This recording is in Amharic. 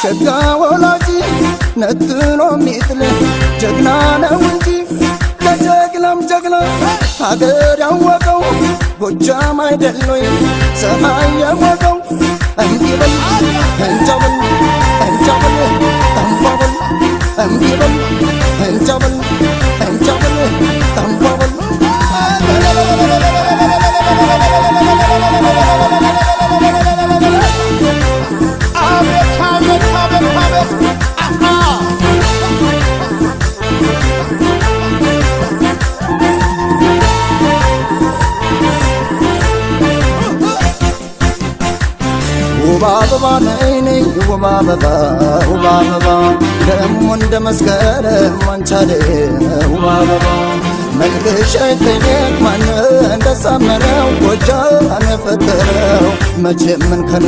ሸጋ ወላጂ ነጥሎ ሚጥል ጀግና ነው እንጂ ከጀግናም ጀግና ሀገር ያወቀው ጎጃም አይደሎይ ሰማይ ያወቀው እንዲበል እንጃበል እንጃበል ጠንባበል እንዲበል እንጃበል እንጃበል ጠንባበል ውብ አበባ ነይ ነይ ውብ አበባ ውብ አበባ ደሞ እንደ መስከረም አንቻለ ውብ አበባ መልክሽ አይተኛል ማን እንደሳመረው ጎጃም የፈጠረው መቼም ምን ከነ